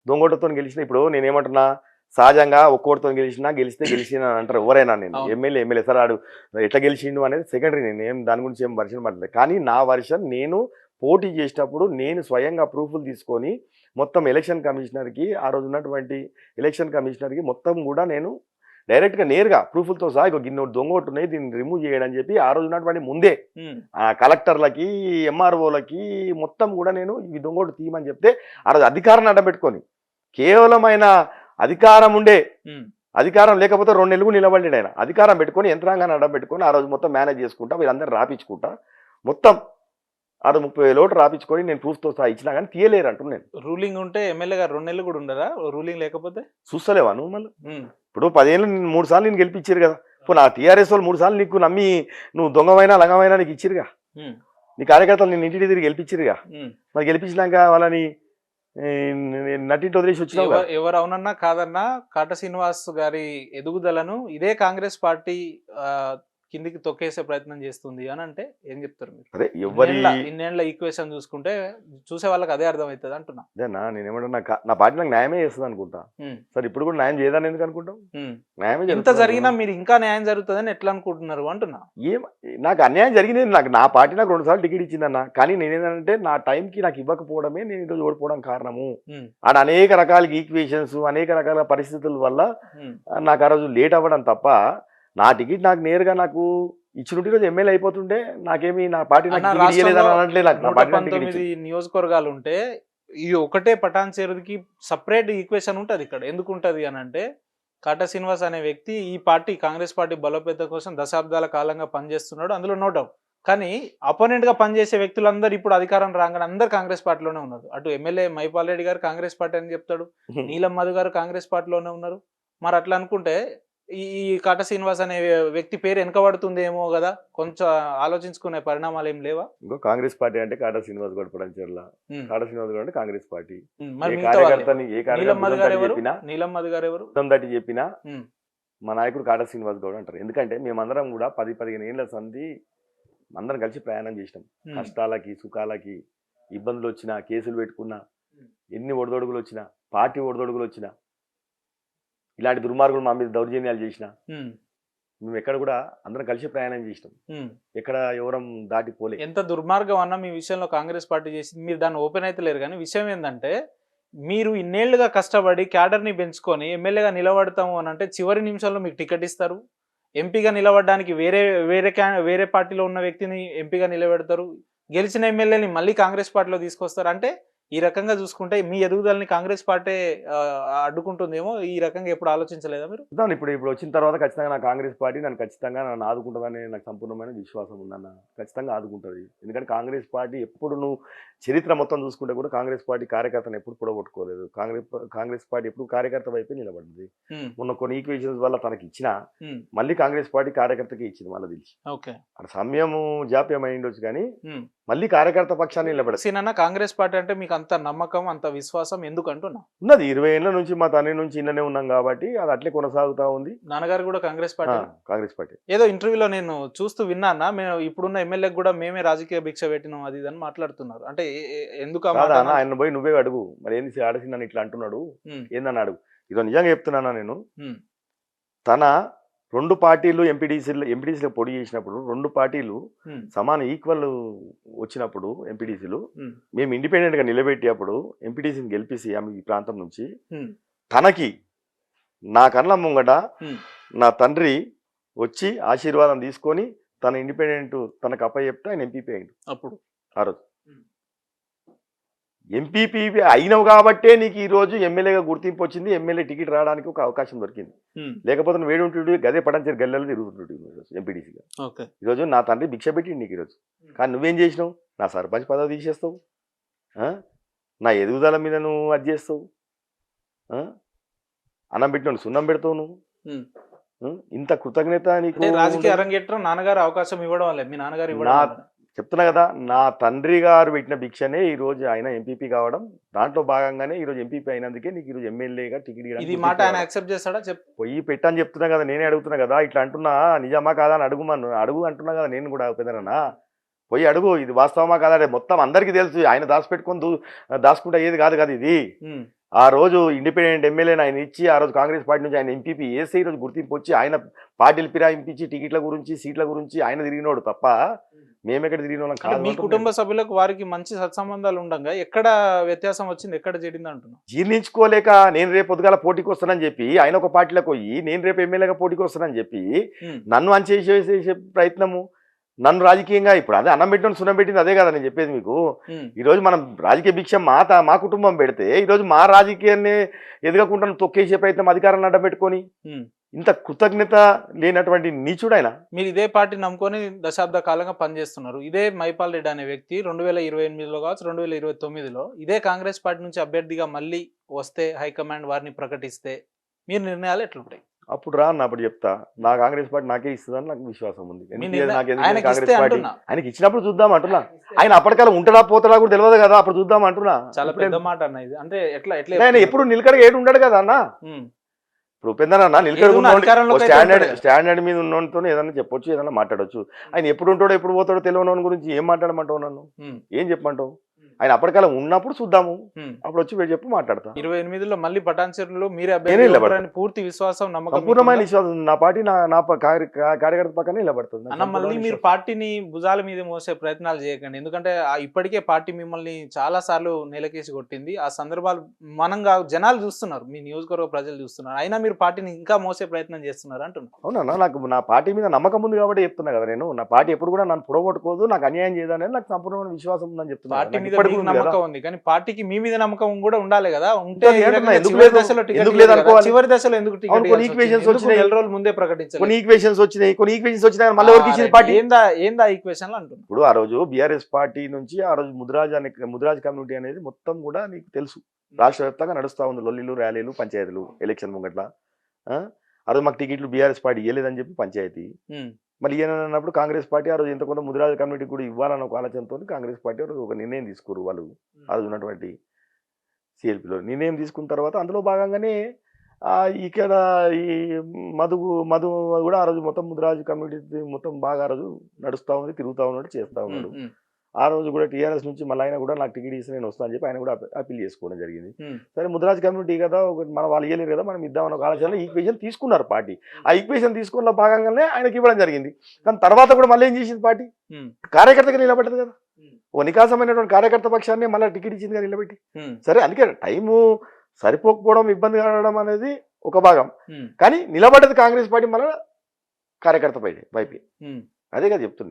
దొంగోటతో గెలిచిన ఇప్పుడు నేనేమంటున్నా సహజంగా ఒక్కోటితో గెలిస్తే గెలిచిన అంటారు ఎవరైనా. నేను ఎమ్మెల్యే సార్ ఆడు ఎట్లా గెలిచిండు అనేది సెకండరీ. నేను ఏం దాని గురించి ఏం వర్షన్ పడలేదు. కానీ నా వర్షన్ నేను పోటీ చేసేటప్పుడు నేను స్వయంగా ప్రూఫ్లు తీసుకొని మొత్తం ఎలక్షన్ కమిషనర్కి ఆ రోజు ఉన్నటువంటి ఎలక్షన్ కమిషనర్కి మొత్తం కూడా నేను డైరెక్ట్గా నేరుగా ప్రూఫ్లతో సహా ఇక గిన్నె దొంగోటు ఉన్నాయి దీన్ని రిమూవ్ చేయడం చెప్పి ఆ రోజు ఉన్నటువంటి ముందే కలెక్టర్లకి ఎంఆర్ఓలకి మొత్తం కూడా నేను ఈ దొంగోటు తీయమని చెప్తే ఆ రోజు అధికారాన్ని అడ్డబెట్టుకొని కేవలమైన అధికారం ఉండే అధికారం లేకపోతే 2 నెలలు నిలబడి ఆయన అధికారం పెట్టుకొని యంత్రాంగాన్ని అడ్డం పెట్టుకొని ఆ రోజు మొత్తం మేనేజ్ చేసుకుంటా వీళ్ళందరూ రాపించుకుంటా మొత్తం ఆ 30,000 ఓట్లు రాపించుకొని నేను ప్రూఫ్తో సహా ఇచ్చినా కానీ తీయలేరు అంటున్నాను. రూలింగ్ ఉంటే ఎమ్మెల్యే గారు 2 నెలలు కూడా ఉండరా రూలింగ్ లేకపోతే? చూస్తలేవా నువ్వు మళ్ళీ? ఇప్పుడు 10 ఏళ్ళు 3 సార్లు నేను గెలిపించారు కదా. ఇప్పుడు నా టీఆర్ఎస్ వాళ్ళు 3 సార్లు నీకు నమ్మి నువ్వు దొంగమైనా లంగమైనా నీకు ఇచ్చిరుగా. నీ కార్యకర్తలు నేను ఇంటికి తిరిగి గెలిపించిరుగా. మరి గెలిపించినాక వాళ్ళని నటింటి వదిలేసి వచ్చినావు. ఎవరు అవునన్నా కాదన్నా కాట శ్రీనివాస్ గారి ఎదుగుదలను ఇదే కాంగ్రెస్ పార్టీ కిందికి తొక్కేసే ప్రయత్నం చేస్తుంది అని అంటే ఏం చెప్తారు మీరు? అదే ఎవరి ఇన్నేళ్ల ఈక్వేషన్ చూసుకుంటే చూసే వాళ్ళకి అదే అర్థమవుతుంది అంటున్నా. అదేనా నేనేమంటున్నా నా పార్టీ నాకు న్యాయమే చేస్తుంది అనుకుంటా. సరే ఇప్పుడు కూడా న్యాయం చేయదని ఎందుకు అనుకుంటాం? న్యాయమే ఇంత జరిగినా మీరు ఇంకా న్యాయం జరుగుతుందని ఎట్లా అనుకుంటున్నారు అంటున్నా. నాకు అన్యాయం జరిగింది. నాకు నా పార్టీ నాకు 2 సార్లు టికెట్ ఇచ్చిందన్న. కానీ నేనేంటంటే నా టైంకి నాకు ఇవ్వకపోవడమే నేను ఈరోజు ఓడిపోవడం కారణము. ఆడ అనేక రకాల ఈక్వేషన్స్ అనేక రకాల పరిస్థితుల వల్ల నాకు ఆ రోజు లేట్ అవ్వడం తప్ప నా టికెట్ నాకు నేరుగా నాకు ఇచ్చినట్టు రోజు ఎమ్మెల్యే అయిపోతుంటే నాకేమి నా పార్టీ నియోజకవర్గాలు ఉంటే ఈ ఒకటే పటాన్ చెరువుకి సపరేట్ ఈక్వేషన్ ఉంటుంది. ఇక్కడ ఎందుకు ఉంటుంది అని అంటే కాటా శ్రీనివాస్ అనే వ్యక్తి ఈ పార్టీ కాంగ్రెస్ పార్టీ బలోపేత కోసం దశాబ్దాల కాలంగా పనిచేస్తున్నాడు, అందులో నో డౌట్. కానీ అపోనెంట్ గా పనిచేసే వ్యక్తులందరూ ఇప్పుడు అధికారం రాగానే అందరు కాంగ్రెస్ పార్టీలోనే ఉన్నారు. అటు ఎమ్మెల్యే మైపాల్ రెడ్డి గారు కాంగ్రెస్ పార్టీ అని చెప్తాడు, నీలం మధు గారు కాంగ్రెస్ పార్టీలోనే ఉన్నారు. మరి అట్లా అనుకుంటే ఈ కాట శ్రీనివాస్ అనే వ్యక్తి పేరు వెనకబడుతుందేమో కదా, కొంచెం ఆలోచించుకునే పరిణామాలు ఏం లేవా? ఇంకో కాంగ్రెస్ పార్టీ అంటే కాటా శ్రీనివాస్ గౌడ్ పడంచెర్ల, కాటా శ్రీనివాస్ గౌడ్ అంటే కాంగ్రెస్ పార్టీ. నీలం మధు గారు ఎవరు దట్టి చెప్పినా మా నాయకుడు కాటా శ్రీనివాస్ గౌడ్ అంటారు. ఎందుకంటే మేమందరం కూడా 10-15 ఏళ్ల సంధి అందరం కలిసి ప్రయాణం చేసినాం. కష్టాలకి సుఖాలకి ఇబ్బందులు వచ్చినా కేసులు పెట్టుకున్నా ఎన్ని ఒడిదొడుగులు వచ్చినా పార్టీ ఒడిదొడుగులు వచ్చినా ఇలాంటి దుర్మార్గులు మా మీద దౌర్జన్యాలు చేసిన మేము ఎక్కడ కూడా అందరం కలిసి ప్రయాణం చేసినాం. ఎక్కడ ఎవరం దాటిపోలే. ఎంత దుర్మార్గం అన్నా మీ విషయంలో కాంగ్రెస్ పార్టీ చేసింది, మీరు దాన్ని ఓపెన్ అయితే లేరు. కానీ విషయం ఏంటంటే మీరు ఇన్నేళ్లుగా కష్టపడి క్యాడర్ని పెంచుకొని ఎమ్మెల్యేగా నిలబడతాము అని అంటే చివరి నిమిషంలో మీకు టికెట్ ఇస్తారు. ఎంపీగా నిలబడడానికి వేరే పార్టీలో ఉన్న వ్యక్తిని ఎంపీగా నిలబెడతారు. గెలిచిన ఎమ్మెల్యేని మళ్ళీ కాంగ్రెస్ పార్టీలో తీసుకొస్తారు. అంటే ఈ రకంగా చూసుకుంటే మీ ఎదుగుదలని కాంగ్రెస్ పార్టీ అడ్డుకుంటుందేమో. ఈ రకంగా ఎప్పుడు ఆలోచించలేదా మీరు? ఇప్పుడు వచ్చిన తర్వాత ఖచ్చితంగా నా కాంగ్రెస్ పార్టీ నన్ను ఖచ్చితంగా నన్ను ఆదుకుంటుందని నాకు సంపూర్ణమైన విశ్వాసం ఉందన్న. ఖచ్చితంగా ఆదుకుంటుంది. ఎందుకంటే కాంగ్రెస్ పార్టీ ఎప్పుడు నువ్వు చరిత్ర మొత్తం చూసుకుంటే కూడా కాంగ్రెస్ పార్టీ కార్యకర్తను ఎప్పుడు పొడగొట్టుకోలేదు. కాంగ్రెస్ పార్టీ ఎప్పుడు కార్యకర్త వైపే నిలబడింది. మొన్న కొన్ని ఈక్వేషన్స్ వల్ల తనకి ఇచ్చినా మళ్ళీ కాంగ్రెస్ పార్టీ కార్యకర్తకి ఇచ్చింది మళ్ళీ తెలిసి. అక్కడ సమయము జాప్యం అయి ఉండొచ్చు కానీ మళ్ళీ కార్యకర్త పక్షాన్ని నిలబడదు. కాంగ్రెస్ పార్టీ అంటే మీకు అంత నమ్మకం అంత విశ్వాసం ఎందుకు అంటున్నా? ఉన్నది 20 ఏళ్ల నుంచి మా తండ్రి నుంచి ఇన్ననే ఉన్నాం కాబట్టి అది అట్లే కొనసాగుతా ఉంది. నాన్నగారు కూడా కాంగ్రెస్ పార్టీ. ఏదో ఇంటర్వ్యూలో నేను చూస్తూ విన్నా, మేము ఇప్పుడున్న ఎమ్మెల్యే కూడా మేమే రాజకీయ భిక్ష పెట్టినాం అది అని మాట్లాడుతున్నారు. అంటే ఎందుకు ఆయన పోయి నువ్వే అడుగు మరి ఏంది ఆడసి నన్ను ఇట్లా అంటున్నాడు ఏందని అడుగు. ఇదో నిజంగా చెప్తున్నానా నేను. తన 2 పార్టీలు ఎంపీటీసీలో పొడి చేసినప్పుడు 2 పార్టీలు సమాన ఈక్వల్ వచ్చినప్పుడు ఎంపీటీసీలు మేము ఇండిపెండెంట్ గా నిలబెట్టేప్పుడు ఎంపీటీసీని గెలిపిసి ఆమె ఈ ప్రాంతం నుంచి తనకి నా కళ్ళ ముంగట నా తండ్రి వచ్చి ఆశీర్వాదం తీసుకొని తన ఇండిపెండెంట్ తనకు అప్పచెప్తే ఆయన ఎంపీపీ అయింది. అప్పుడు ఆ రోజు ఎంపీపీ అయినవు కాబట్టే నీకు ఈ రోజు ఎమ్మెల్యేగా గుర్తింపు వచ్చింది. ఎమ్మెల్యే టికెట్ రావడానికి ఒక అవకాశం దొరికింది. లేకపోతే నువ్వు వేడుంటు గదే పడంచేరు గల్లెలు తిరుగుతుంటు ఎంపీటీసీగా. ఈరోజు నా తండ్రి భిక్ష పెట్టిండు నీకు ఈరోజు. కానీ నువ్వేం చేసినావు? నా సర్పంచ్ పదవి తీసేస్తావు, నా ఎదుగుదల మీద నువ్వు అది చేస్తావు, అన్నం పెట్టిన సున్నం పెడతావు నువ్వు. ఇంత కృతజ్ఞత నీకు రాజకీయ అరంగేట్రం నాన్నగారు అవకాశం ఇవ్వడం వల్ల మీ నాన్నగారు ఇవ్వడం. చెప్తున్నా కదా, నా తండ్రి గారు పెట్టిన భిక్షనే ఈ రోజు ఆయన ఎంపీపీ కావడం. దాంట్లో భాగంగానే ఈ రోజు ఎంపీపీ అయినందుకే నీకు ఈ రోజు ఎమ్మెల్యేగా టికెట్ పోయి పెట్టని చెప్తున్నా కదా. నేనే అడుగుతున్నా కదా, ఇట్లా అంటున్నా నిజమా కాదా అని అడుగు అంటున్నా కదా. నేను కూడా పెద్దనా పోయి అడుగు, ఇది వాస్తవమా కాదా. మొత్తం అందరికీ తెలుసు ఆయన దాచిపెట్టుకొని దాచుకుంటా ఏది కాదు కదా ఇది. ఆ రోజు ఇండిపెండెంట్ ఎమ్మెల్యేని ఆయన ఇచ్చి ఆ రోజు కాంగ్రెస్ పార్టీ నుంచి ఆయన ఎంపీపీ వేసి ఈ రోజు గుర్తింపు వచ్చి ఆయన పార్టీలు ఫిరాయింపించి టికెట్ల గురించి సీట్ల గురించి ఆయన తిరిగినోడు తప్ప మేమెక్కడ తిరిగిన వాళ్ళం అంటే కాదు మీ అంటున్నాను. కుటుంబ సభ్యులకు వారికి మంచి సత్సంబంధాలు ఉండగా ఎక్కడ వ్యత్యాసం వచ్చింది, ఎక్కడ చెడింది అంటున్నా. జీర్ణించుకోలేక నేను రేపు పొద్దుగాల పోటీకి వస్తానని చెప్పి ఆయన ఒక పార్టీలోకి పోయి నేను రేపు ఎమ్మెల్యేగా పోటీకి వస్తానని చెప్పి నన్ను అంచేసే ప్రయత్నము, నన్ను రాజకీయంగా ఇప్పుడు అదే అన్నం పెట్టిన సున్నం పెట్టింది అదే కదా నేను చెప్పేది మీకు. ఈరోజు మనం రాజకీయ భిక్ష మా కుటుంబం పెడితే ఈరోజు మా రాజకీయాన్ని ఎదగకుండా తొక్కేసే ప్రయత్నం అధికారాన్ని అడ్డం పెట్టుకొని ఇంత కృతజ్ఞత లేనటువంటి నీచుడైనా. మీరు ఇదే పార్టీ నమ్ముకొని దశాబ్ద కాలంగా పనిచేస్తున్నారు. ఇదే మైపాల్ రెడ్డి అనే వ్యక్తి 2028లో కావచ్చు 2029లో ఇదే కాంగ్రెస్ పార్టీ నుంచి అభ్యర్థిగా మళ్ళీ వస్తే హైకమాండ్ వారిని ప్రకటిస్తే మీరు నిర్ణయాలు ఎట్లుంటాయి? అప్పుడు రా అన్నప్పుడు చెప్తా, నా కాంగ్రెస్ పార్టీ నాకే ఇస్తుందని నాకు విశ్వాసం ఉంది. ఆయనకి కాంగ్రెస్ ఇస్తే పార్టీ అంటున్నా. ఆయనకి ఇచ్చినప్పుడు చూద్దాం అంటున్నా. ఆయన అప్పటికాలం ఉంటాడా పోతాడా కూడా తెలియదు కదా, అప్పుడు చూద్దాం అంటున్నా. చాలా పెద్ద మాట అన్న ఇది. అంటే ఎట్లా ఆయన ఎప్పుడు నిలకడగా ఏడు ఉండడు కదా అన్న. ఇప్పుడు పెద్దనన్నా నిలకడ స్టాండర్డ్ మీద ఉన్నతో ఏదైనా చెప్పొచ్చు, ఏదైనా మాట్లాడొచ్చు. ఆయన ఎప్పుడు ఉంటాడో ఎప్పుడు పోతాడో తెలియని గురించి ఏం మాట్లాడమంటావు నన్ను? ఏం చెప్పమంటావు? ఆయన అప్పటికాలం ఉన్నప్పుడు చూద్దాము, అప్పుడు వచ్చి చెప్పి మాట్లాడతా. 28లో మళ్ళీ పటాన్చెరులో మీరే అభ్యర్థి పూర్తి విశ్వాసం, నమ్మకం, సంపూర్ణమైన విశ్వాసం. నా పార్టీ నా కార్యకర్త పక్కనే నిలబడుతుంది అన్న. మళ్ళీ మీరు పార్టీని భుజాల మీద మోసే ప్రయత్నాలు చేయకండి. ఎందుకంటే ఇప్పటికే పార్టీ మిమ్మల్ని చాలా సార్లు నెలకేసి కొట్టింది. ఆ సందర్భాలు జనాలు చూస్తున్నారు, మీ నియోజకవర్గ ప్రజలు చూస్తున్నారు. అయినా మీరు పార్టీని ఇంకా మోసే ప్రయత్నం చేస్తున్నారు అంటున్నారు. అవునన్నా, నాకు నా పార్టీ మీద నమ్మకం ఉంది కాబట్టి చెప్తున్నా కదా నేను. నా పార్టీ ఎప్పుడు కూడా నన్ను పొడగొట్టుకోదు, నాకు అన్యాయం చేయదనేది నాకు సంపూర్ణమైన విశ్వాసం ఉందని చెప్తున్నా. పార్టీ మీద మీకు నమ్మకం ఉంది, కానీ పార్టీకి మీ మీద నమ్మకం కూడా ఉండాలి కదా. ఉంటే చివరి దశలో ఎందుకు నెల రోజులు ముందే ప్రకటించారు. కొన్ని ఈక్వేషన్స్ వచ్చినాయి మళ్ళీ ఎవరికి ఇచ్చింది పార్టీ? ఏందా ఈక్వేషన్ అంటున్నారు. ఇప్పుడు ఆ రోజు బీఆర్ఎస్ పార్టీ నుంచి ఆ రోజు ముద్రాజ్ కమ్యూనిటీ అనేది మొత్తం కూడా నీకు తెలుసు, రాష్ట్ర వ్యాప్తంగా నడుస్తా ఉంది. లొల్లిలు, ర్యాలీలు, పంచాయతీలు, ఎలక్షన్ ముంగట్ల. ఆ రోజు మాకు టికెట్లు బీఆర్ఎస్ పార్టీ ఇవ్వలేదని చెప్పి పంచాయతీ. మళ్ళీ ఈయనప్పుడు కాంగ్రెస్ పార్టీ ఆ రోజు ఇంతకొంత ముదిరాజు కమ్యూనిటీ కూడా ఇవ్వాలన్న ఒక ఆలోచనతో కాంగ్రెస్ పార్టీ ఒక నిర్ణయం తీసుకోరు. వాళ్ళు ఆ రోజు ఉన్నటువంటి సిఎల్పిలో నిర్ణయం తీసుకున్న తర్వాత అందులో భాగంగానే ఇక్కడ ఈ మధు కూడా ఆ రోజు మొత్తం ముదిరాజు కమ్యూనిటీ మొత్తం బాగా ఆ రోజు నడుస్తూ ఉంది, తిరుగుతూ ఉన్నాడు, చేస్తూ ఉన్నాడు. ఆ రోజు కూడా టీఆర్ఎస్ నుంచి మళ్ళీ ఆయన కూడా నాకు టికెట్ ఇస్తే నేను వస్తాను అని చెప్పి ఆయన కూడా అప్పీల్ చేసుకోవడం జరిగింది. సరే ముదిరాజ్ కమ్యూనిటీ కదా, మన వాళ్ళు ఇవ్వలేరు కదా, మనం ఇద్దామన్న ఒక ఆలోచనలో ఈక్వేషన్ తీసుకున్నారు పార్టీ. ఆ ఈక్వేషన్ తీసుకున్న భాగంగానే ఆయనకి ఇవ్వడం జరిగింది. కానీ తర్వాత కూడా మళ్ళీ ఏం చేసింది పార్టీ? కార్యకర్తగా నిలబెట్టదు కదా, ఓ నికాసమైనటువంటి కార్యకర్త పక్షాన్ని మళ్ళీ టికెట్ ఇచ్చింది కదా నిలబెట్టి. సరే, అందుకే టైము సరిపోకపోవడం, ఇబ్బంది కావడం అనేది ఒక భాగం. కానీ నిలబడ్డది కాంగ్రెస్ పార్టీ మళ్ళీ కార్యకర్త వైపే. అదే కదా చెప్తున్నాను.